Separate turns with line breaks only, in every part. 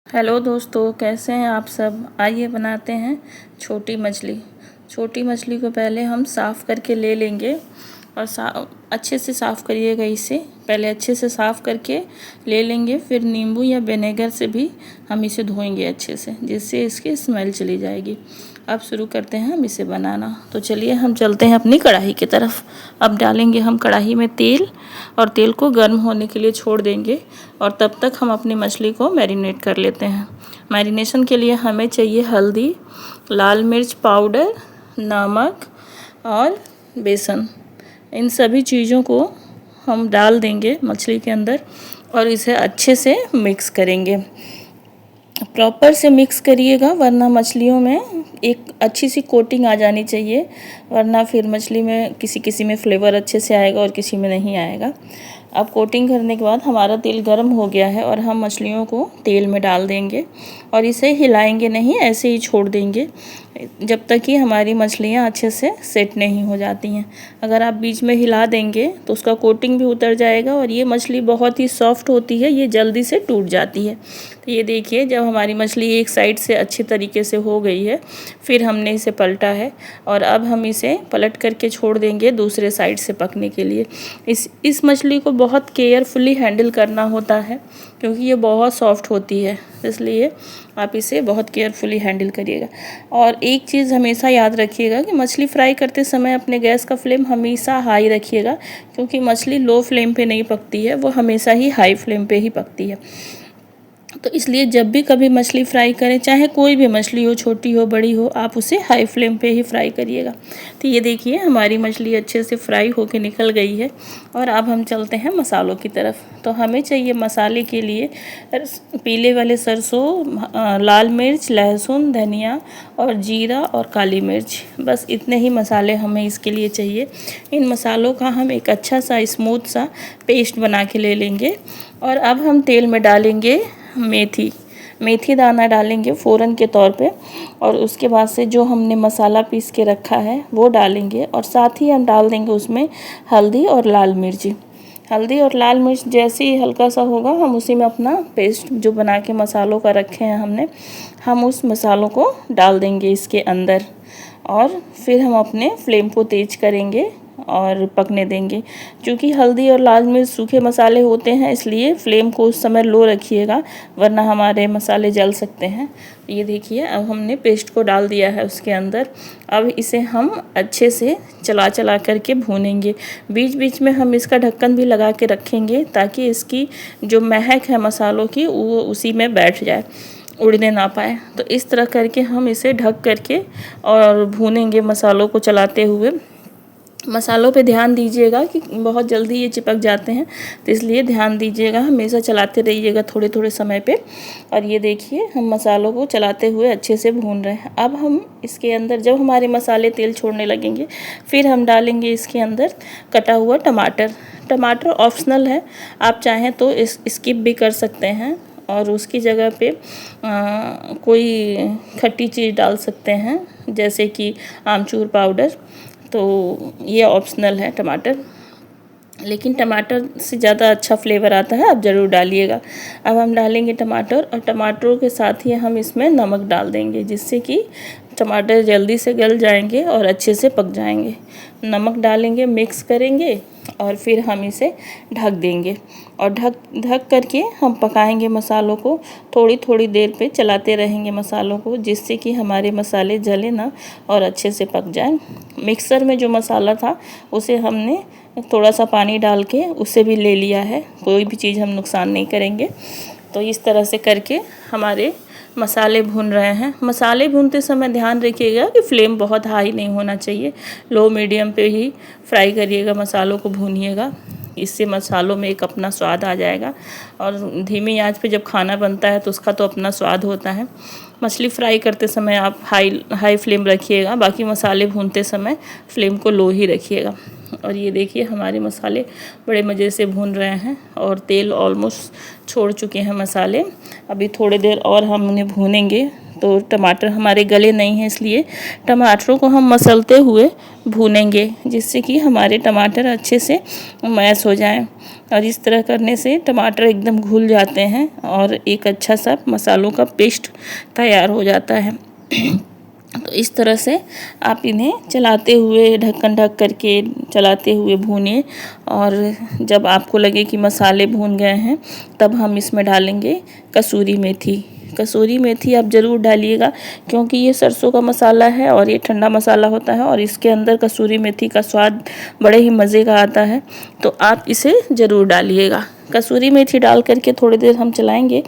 Hello दोस्तों, कैसे हैं आप सब। आइए बनाते हैं छोटी मछली। छोटी मछली को पहले हम साफ़ करके ले लेंगे और अच्छे से साफ़ करिएगा। इसे पहले अच्छे से साफ़ करके ले लेंगे, फिर नींबू या विनेगर से भी हम इसे धोएंगे अच्छे से, जिससे इसकी स्मेल चली जाएगी। अब शुरू करते हैं हम इसे बनाना। तो चलिए हम चलते हैं अपनी कढ़ाई की तरफ। अब डालेंगे हम कढ़ाई में तेल और तेल को गर्म होने के लिए छोड़ देंगे और तब तक हम अपनी मछली को मैरिनेट कर लेते हैं। मैरिनेशन के लिए हमें चाहिए हल्दी, लाल मिर्च पाउडर, नमक और बेसन। इन सभी चीज़ों को हम डाल देंगे मछली के अंदर और इसे अच्छे से मिक्स करेंगे। प्रॉपर से मिक्स करिएगा, वरना मछलियों में एक अच्छी सी कोटिंग आ जानी चाहिए, वरना फिर मछली में किसी में फ्लेवर अच्छे से आएगा और किसी में नहीं आएगा। अब कोटिंग करने के बाद हमारा तेल गर्म हो गया है और हम मछलियों को तेल में डाल देंगे और इसे हिलाएंगे नहीं, ऐसे ही छोड़ देंगे जब तक कि हमारी मछलियाँ अच्छे से सेट नहीं हो जाती हैं। अगर आप बीच में हिला देंगे तो उसका कोटिंग भी उतर जाएगा और ये मछली बहुत ही सॉफ्ट होती है, ये जल्दी से टूट जाती है। तो ये देखिए, जब हमारी मछली एक साइड से अच्छी तरीके से हो गई है, फिर हमने इसे पलटा है और अब हम इसे पलट करके छोड़ देंगे दूसरे साइड से पकने के लिए। इस मछली को बहुत केयरफुली हैंडल करना होता है क्योंकि ये बहुत सॉफ्ट होती है, इसलिए आप इसे बहुत केयरफुली हैंडल करिएगा। और एक चीज़ हमेशा याद रखिएगा कि मछली फ्राई करते समय अपने गैस का फ्लेम हमेशा हाई रखिएगा, क्योंकि मछली लो फ्लेम पे नहीं पकती है, वो हमेशा ही हाई फ्लेम पे ही पकती है। तो इसलिए जब भी कभी मछली फ्राई करें, चाहे कोई भी मछली हो, छोटी हो बड़ी हो, आप उसे हाई फ्लेम पे ही फ्राई करिएगा। तो ये देखिए, हमारी मछली अच्छे से फ्राई होके निकल गई है और अब हम चलते हैं मसालों की तरफ। तो हमें चाहिए मसाले के लिए पीले वाले सरसों, लाल मिर्च, लहसुन, धनिया और जीरा और काली मिर्च। बस इतने ही मसाले हमें इसके लिए चाहिए। इन मसालों का हम एक अच्छा सा स्मूथ सा पेस्ट बना के ले लेंगे और अब हम तेल में डालेंगे मेथी दाना डालेंगे फ़ौरन के तौर पे, और उसके बाद से जो हमने मसाला पीस के रखा है वो डालेंगे और साथ ही हम डाल देंगे उसमें हल्दी और लाल मिर्च जैसे ही हल्का सा होगा, हम उसी में अपना पेस्ट जो बना के मसालों का रखे हैं हमने, हम उस मसालों को डाल देंगे इसके अंदर और फिर हम अपने फ्लेम को तेज करेंगे और पकने देंगे। क्योंकि हल्दी और लाल मिर्च सूखे मसाले होते हैं, इसलिए फ्लेम को उस समय लो रखिएगा, वरना हमारे मसाले जल सकते हैं। ये देखिए, अब हमने पेस्ट को डाल दिया है उसके अंदर। अब इसे हम अच्छे से चला करके भूनेंगे। बीच बीच में हम इसका ढक्कन भी लगा के रखेंगे ताकि इसकी जो महक है मसालों की वो उसी में बैठ जाए, उड़ने ना पाए। तो इस तरह करके हम इसे ढक करके और भूनेंगे मसालों को चलाते हुए। मसालों पे ध्यान दीजिएगा कि बहुत जल्दी ये चिपक जाते हैं, तो इसलिए ध्यान दीजिएगा, हमेशा चलाते रहिएगा थोड़े थोड़े समय पे। और ये देखिए, हम मसालों को चलाते हुए अच्छे से भून रहे हैं। अब हम इसके अंदर, जब हमारे मसाले तेल छोड़ने लगेंगे, फिर हम डालेंगे इसके अंदर कटा हुआ टमाटर ऑप्शनल है, आप चाहें तो स्किप भी कर सकते हैं और उसकी जगह पे कोई खट्टी चीज़ डाल सकते हैं, जैसे कि आमचूर पाउडर। तो ये ऑप्शनल है टमाटर, लेकिन टमाटर से ज़्यादा अच्छा फ्लेवर आता है, आप ज़रूर डालिएगा। अब हम डालेंगे टमाटर और टमाटरों के साथ ही हम इसमें नमक डाल देंगे, जिससे कि टमाटर जल्दी से गल जाएंगे और अच्छे से पक जाएंगे। नमक डालेंगे, मिक्स करेंगे और फिर हम इसे ढक देंगे और ढक करके हम पकाएंगे मसालों को। थोड़ी थोड़ी देर पे चलाते रहेंगे मसालों को, जिससे कि हमारे मसाले जले ना और अच्छे से पक जाए। मिक्सर में जो मसाला था उसे हमने थोड़ा सा पानी डाल के उसे भी ले लिया है, कोई भी चीज़ हम नुकसान नहीं करेंगे। तो इस तरह से करके हमारे मसाले भून रहे हैं। मसाले भूनते समय ध्यान रखिएगा कि फ्लेम बहुत हाई नहीं होना चाहिए, लो मीडियम पे ही फ्राई करिएगा, मसालों को भूनिएगा। इससे मसालों में एक अपना स्वाद आ जाएगा और धीमी आंच पे जब खाना बनता है तो उसका तो अपना स्वाद होता है। मछली फ्राई करते समय आप हाई फ्लेम रखिएगा, बाकी मसाले भूनते समय फ्लेम को लो ही रखिएगा। और ये देखिए हमारे मसाले बड़े मज़े से भून रहे हैं और तेल ऑलमोस्ट छोड़ चुके हैं मसाले। अभी थोड़ी देर और हम उन्हें भूनेंगे। तो टमाटर हमारे गले नहीं हैं, इसलिए टमाटरों को हम मसलते हुए भूनेंगे, जिससे कि हमारे टमाटर अच्छे से मैश हो जाएं। और इस तरह करने से टमाटर एकदम घुल जाते हैं और एक अच्छा सा मसालों का पेस्ट तैयार हो जाता है। तो इस तरह से आप इन्हें चलाते हुए ढक्कन ढक करके चलाते हुए भूनिए। और जब आपको लगे कि मसाले भून गए हैं, तब हम इसमें डालेंगे कसूरी मेथी। कसूरी मेथी आप ज़रूर डालिएगा, क्योंकि ये सरसों का मसाला है और ये ठंडा मसाला होता है और इसके अंदर कसूरी मेथी का स्वाद बड़े ही मज़े का आता है। तो आप इसे ज़रूर डालिएगा। कसूरी मेथी डाल करके थोड़ी देर हम चलाएंगे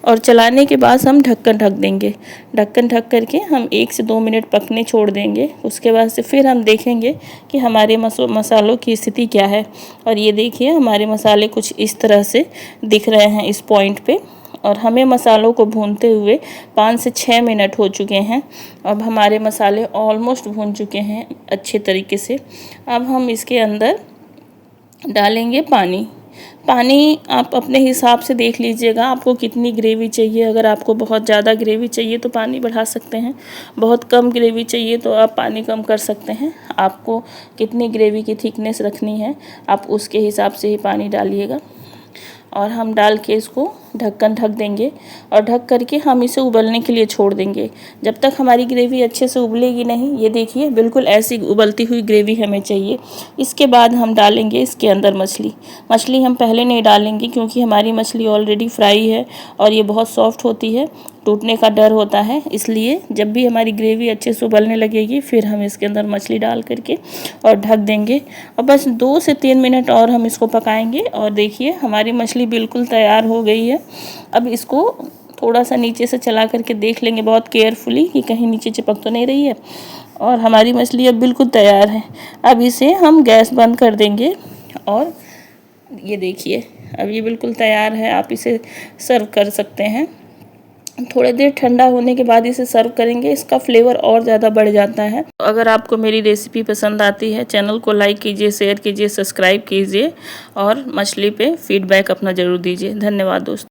और चलाने के बाद हम ढक्कन ढक देंगे। ढक्कन ढक करके हम 1 से 2 मिनट पकने छोड़ देंगे। उसके बाद से फिर हम देखेंगे कि हमारे मसालों की स्थिति क्या है। और ये देखिए हमारे मसाले कुछ इस तरह से दिख रहे हैं इस पॉइंट पे। और हमें मसालों को भूनते हुए 5 से 6 मिनट हो चुके हैं। अब हमारे मसाले ऑलमोस्ट भून चुके हैं अच्छे तरीके से। अब हम इसके अंदर डालेंगे पानी। पानी आप अपने हिसाब से देख लीजिएगा आपको कितनी ग्रेवी चाहिए। अगर आपको बहुत ज़्यादा ग्रेवी चाहिए तो पानी बढ़ा सकते हैं, बहुत कम ग्रेवी चाहिए तो आप पानी कम कर सकते हैं। आपको कितनी ग्रेवी की थिकनेस रखनी है, आप उसके हिसाब से ही पानी डालिएगा। और हम डाल के इसको ढक्कन ढक देंगे और ढक करके हम इसे उबलने के लिए छोड़ देंगे। जब तक हमारी ग्रेवी अच्छे से उबलेगी नहीं, ये देखिए बिल्कुल ऐसी उबलती हुई ग्रेवी हमें चाहिए। इसके बाद हम डालेंगे इसके अंदर मछली हम पहले नहीं डालेंगे, क्योंकि हमारी मछली ऑलरेडी फ्राई है और ये बहुत सॉफ्ट होती है, टूटने का डर होता है। इसलिए जब भी हमारी ग्रेवी अच्छे से उबलने लगेगी, फिर हम इसके अंदर मछली डाल करके और ढक देंगे। और बस 2 से 3 मिनट और हम इसको पकाएंगे। और देखिए हमारी मछली बिल्कुल तैयार हो गई है। अब इसको थोड़ा सा नीचे से चला करके देख लेंगे बहुत केयरफुली कि कहीं नीचे चिपक तो नहीं रही है। और हमारी मछली अब बिल्कुल तैयार है। अब इसे हम गैस बंद कर देंगे और ये देखिए अब ये बिल्कुल तैयार है। आप इसे सर्व कर सकते हैं। थोड़ी देर ठंडा होने के बाद इसे सर्व करेंगे, इसका फ्लेवर और ज़्यादा बढ़ जाता है। अगर आपको मेरी रेसिपी पसंद आती है, चैनल को लाइक कीजिए, शेयर कीजिए, सब्सक्राइब कीजिए और मछली पे फीडबैक अपना ज़रूर दीजिए। धन्यवाद दोस्तों।